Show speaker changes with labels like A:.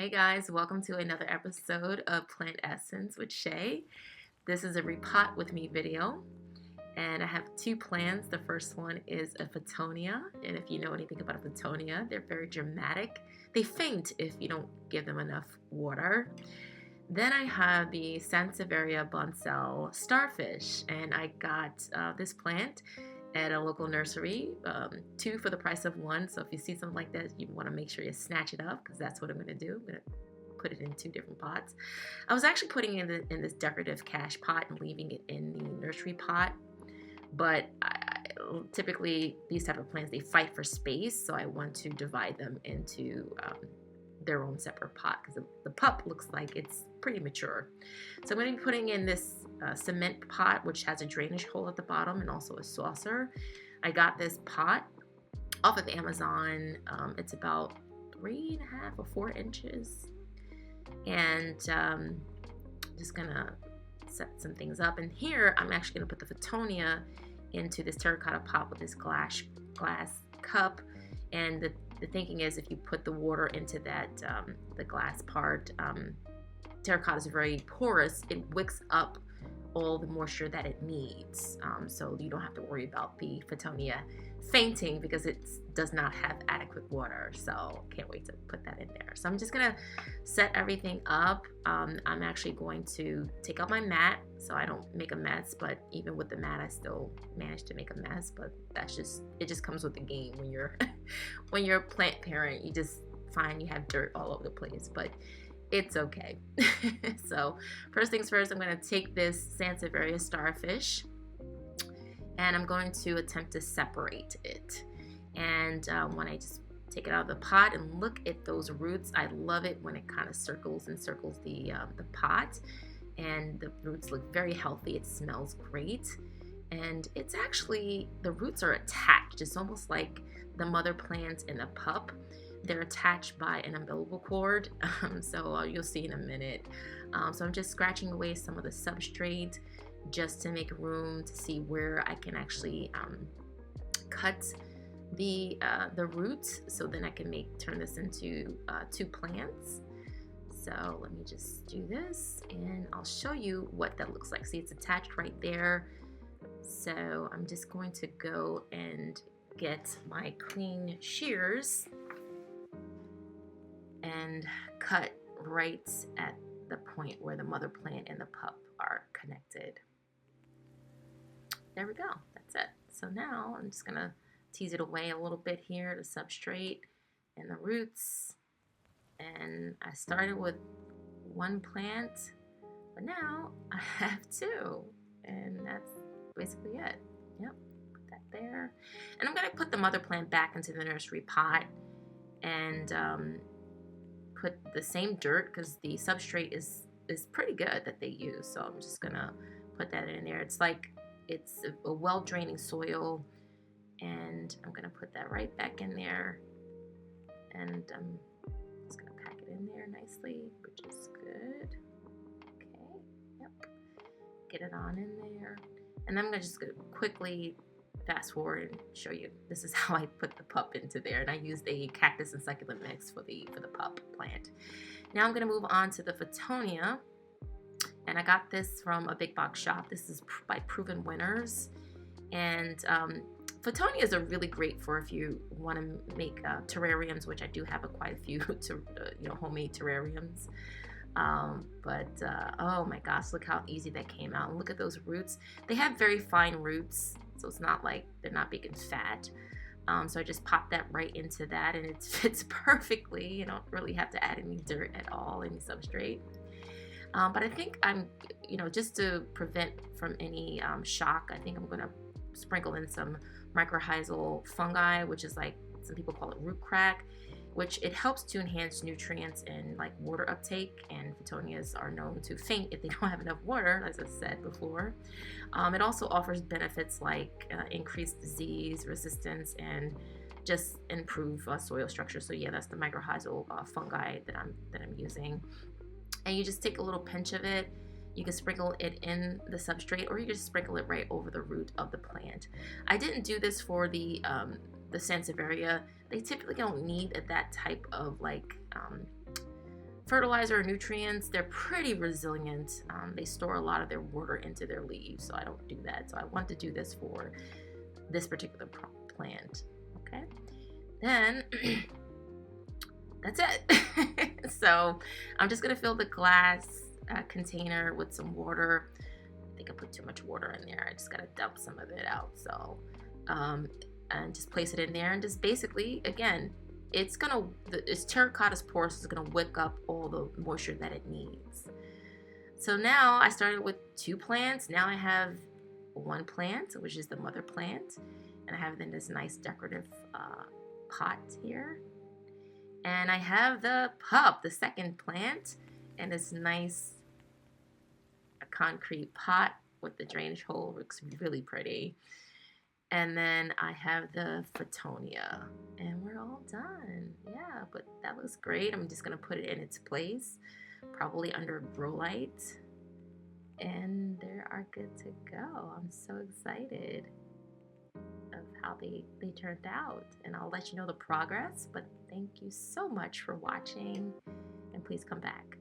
A: Hey guys, welcome to another episode of Plant Essence with Shay. This is a repot with me video, and I have two plants. The first one is a Fittonia, and if you know anything about a Fittonia, they're very dramatic. They faint if you don't give them enough water. Then I have the Sansevieria Boncel Starfish, and I got this plant at a local nursery, two for the price of one. So if you see something like that, you want to make sure you snatch it up because that's what I'm going to do. I'm going to put it in two different pots. I was actually putting it in this decorative cache pot and leaving it in the nursery pot, but typically these type of plants, they fight for space, so I want to divide them into their own separate pot because the pup looks like it's pretty mature. So I'm going to be putting in this cement pot, which has a drainage hole at the bottom and also a saucer. I got this pot off of Amazon. It's about 3.5 or 4 inches, and just gonna set some things up. And here I'm actually gonna put the Fittonia into this terracotta pot with this glass cup. And the thinking is, if you put the water into that the glass part, terracotta is very porous. It wicks up all the moisture that it needs, so you don't have to worry about the Fittonia fainting because it does not have adequate water. So can't wait to put that in there. So I'm just gonna set everything up. I'm actually going to take out my mat so I don't make a mess, but even with the mat I still managed to make a mess. But it just comes with the game when you're when you're a plant parent. You just find you have dirt all over the place, but it's okay. So first things first, I'm going to take this Sansevieria Starfish and I'm going to attempt to separate it. And when I just take it out of the pot and look at those roots, I love it when it kind of circles the pot, and the roots look very healthy. It smells great, and it's actually, the roots are attached. It's almost like the mother plant and the pup. They're attached by an umbilical cord, so you'll see in a minute. So I'm just scratching away some of the substrate just to make room to see where I can actually cut the roots, so then I can turn this into two plants. So let me just do this and I'll show you what that looks like. See, it's attached right there. So I'm just going to go and get my clean shears and cut right at the point where the mother plant and the pup are connected. There we go, that's it. So now I'm just gonna tease it away a little bit here, the substrate and the roots. And I started with one plant, but now I have two, and that's basically it. Yep, put that there. And I'm gonna put the mother plant back into the nursery pot and put the same dirt, because the substrate is pretty good that they use. So I'm just gonna put that in there. It's a well-draining soil, and I'm gonna put that right back in there, and I'm just gonna pack it in there nicely, which is good. Okay, yep, get it on in there, and I'm just gonna quickly fast forward and show you. This is how I put the pup into there, and I used a cactus and succulent mix for the pup plant. Now I'm going to move on to the Fittonia, and I got this from a big box shop. This is by Proven Winners, and Fittonias are really great for if you want to make terrariums, which I do have quite a few homemade terrariums. Oh my gosh, look how easy that came out. And look at those roots. They have very fine roots, so it's not like they're not big and fat. So I just popped that right into that, and it fits perfectly. You don't really have to add any dirt at all, any substrate. But I think just to prevent from any shock, I think I'm going to sprinkle in some mycorrhizal fungi, which is like, some people call it root crack, which it helps to enhance nutrients and like water uptake, and Fittonias are known to faint if they don't have enough water, as I said before. It also offers benefits like increased disease resistance and just improve soil structure. So yeah, that's the mycorrhizal fungi that I'm using. And you just take a little pinch of it. You can sprinkle it in the substrate, or you just sprinkle it right over the root of the plant. I didn't do this for the Sansevieria. They typically don't need that type of fertilizer or nutrients, they're pretty resilient. They store a lot of their water into their leaves, so I don't do that. So I want to do this for this particular plant. Okay, then that's it. So I'm just gonna fill the glass container with some water. I think I put too much water in there. I just gotta dump some of it out. So and just place it in there, and just basically, again, it's terracotta's porous is gonna wick up all the moisture that it needs. So now I started with 2 plants. Now I have 1 plant, which is the mother plant, and I have then this nice decorative pot here, and I have the pup, the second plant, and this nice concrete pot with the drainage hole. Looks really pretty. And then I have the Fittonia, and we're all done. Yeah, but that looks great. I'm just gonna put it in its place, probably under grow light, and they are good to go. I'm so excited of how they turned out, and I'll let you know the progress. But thank you so much for watching, and please come back.